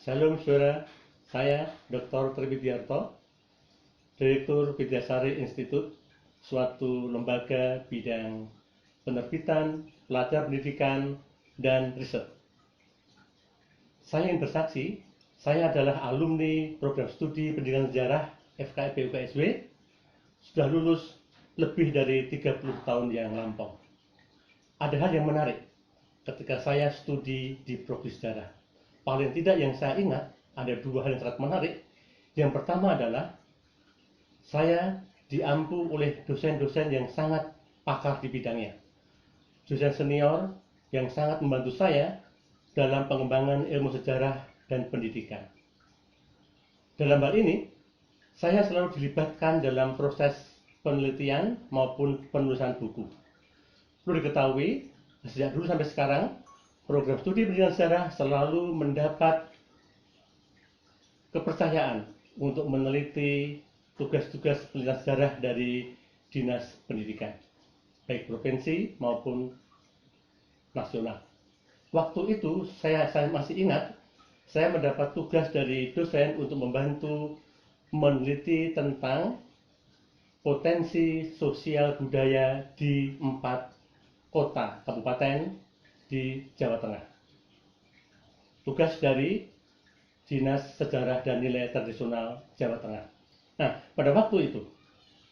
Salam saudara, saya Dr. Triwidiarto, Direktur Widyasari Institute, suatu lembaga bidang penerbitan, pelajar pendidikan, dan riset. Saya yang bersaksi, saya adalah alumni program studi pendidikan sejarah FKIP UKSW, sudah lulus lebih dari 30 tahun yang lampau. Ada hal yang menarik ketika saya studi di prodi sejarah. Paling tidak yang saya ingat, ada dua hal yang sangat menarik. Yang pertama adalah saya diampu oleh dosen-dosen yang sangat pakar di bidangnya. Dosen senior yang sangat membantu saya dalam pengembangan ilmu sejarah dan pendidikan. Dalam hal ini, saya selalu dilibatkan dalam proses penelitian maupun penulisan buku. Perlu diketahui, sejak dulu sampai sekarang, program studi pendidikan sejarah selalu mendapat kepercayaan untuk meneliti tugas-tugas penelitian sejarah dari Dinas Pendidikan, baik provinsi maupun nasional. Waktu itu saya masih ingat, saya mendapat tugas dari dosen untuk membantu meneliti tentang potensi sosial budaya di 4 kota kabupaten di Jawa Tengah. Tugas dari Dinas Sejarah dan Nilai Tradisional Jawa Tengah. Nah, pada waktu itu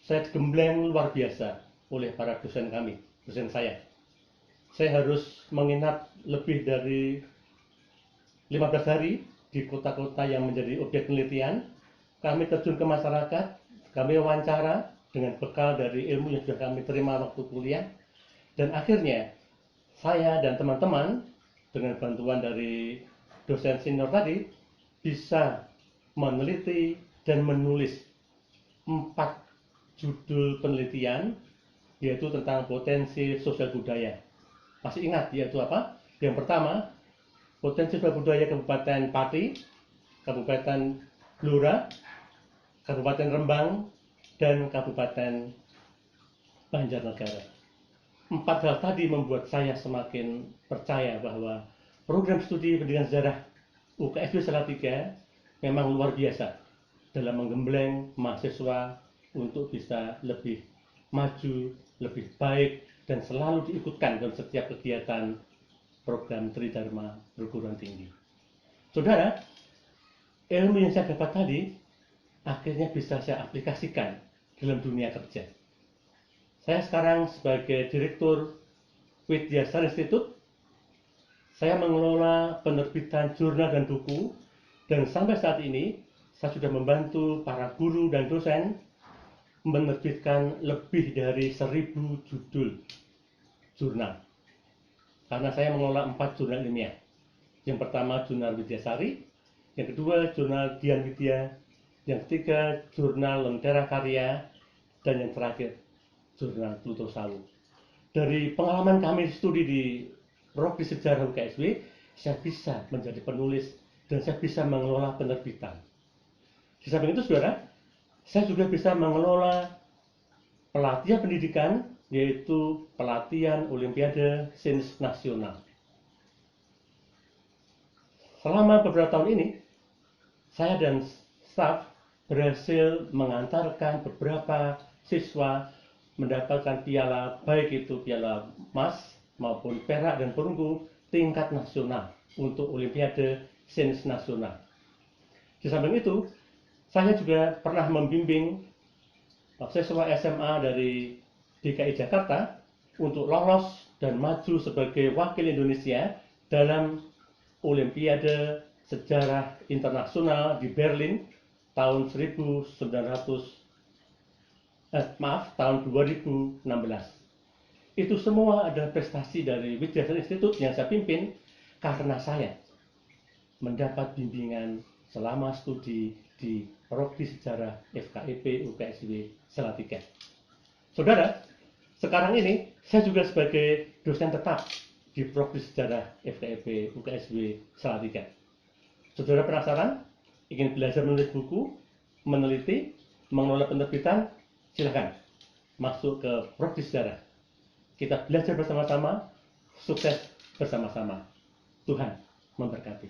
saya digembleng luar biasa oleh para dosen kami, dosen saya. Saya harus menginap lebih dari 15 hari di kota-kota yang menjadi objek penelitian. Kami terjun ke masyarakat, kami wawancara dengan bekal dari ilmu yang sudah kami terima waktu kuliah, dan akhirnya saya dan teman-teman dengan bantuan dari dosen senior tadi bisa meneliti dan menulis 4 judul penelitian, yaitu tentang potensi sosial budaya. Masih ingat yaitu apa? Yang pertama, potensi sosial budaya Kabupaten Pati, Kabupaten Blora, Kabupaten Rembang, dan Kabupaten Banjarnegara. 4 hal tadi membuat saya semakin percaya bahwa program studi pendidikan sejarah UKSW Salatiga memang luar biasa dalam menggembleng mahasiswa untuk bisa lebih maju, lebih baik, dan selalu diikutkan dalam setiap kegiatan program Tridharma perguruan tinggi. Saudara, ilmu yang saya dapat tadi akhirnya bisa saya aplikasikan dalam dunia kerja. Saya sekarang sebagai Direktur Widyasari Institute, saya mengelola penerbitan jurnal dan buku, dan sampai saat ini saya sudah membantu para guru dan dosen menerbitkan lebih dari 1000 judul jurnal. Karena saya mengelola 4 jurnal ilmiah. Yang pertama jurnal Widyasari, yang kedua jurnal Dian Widya, yang ketiga jurnal Lentera Karya, dan yang terakhir jurnal Pluto Sawu. Dari pengalaman kami studi di Prodi Sejarah UKSW, saya bisa menjadi penulis dan saya bisa mengelola penerbitan. Di samping itu, saudara, saya juga bisa mengelola pelatihan pendidikan, yaitu pelatihan Olimpiade Sains Nasional. Selama beberapa tahun ini, saya dan staf berhasil mengantarkan beberapa siswa mendapatkan piala, baik itu piala emas maupun perak dan perunggu tingkat nasional untuk Olimpiade Sains Nasional. Di samping itu, saya juga pernah membimbing siswa SMA dari DKI Jakarta untuk lolos dan maju sebagai wakil Indonesia dalam Olimpiade Sejarah Internasional di Berlin tahun 2016. Itu semua adalah prestasi dari Widyasari Institute yang saya pimpin karena saya mendapat bimbingan selama studi di Prodi Sejarah FKIP UKSW Salatiga. Saudara, sekarang ini saya juga sebagai dosen tetap di Prodi Sejarah FKIP UKSW Salatiga. Saudara penasaran? Ingin belajar menulis buku, meneliti, mengelola penerbitan? Silakan masuk ke Prodi Sejarah. Kita belajar bersama-sama, sukses bersama-sama. Tuhan memberkati.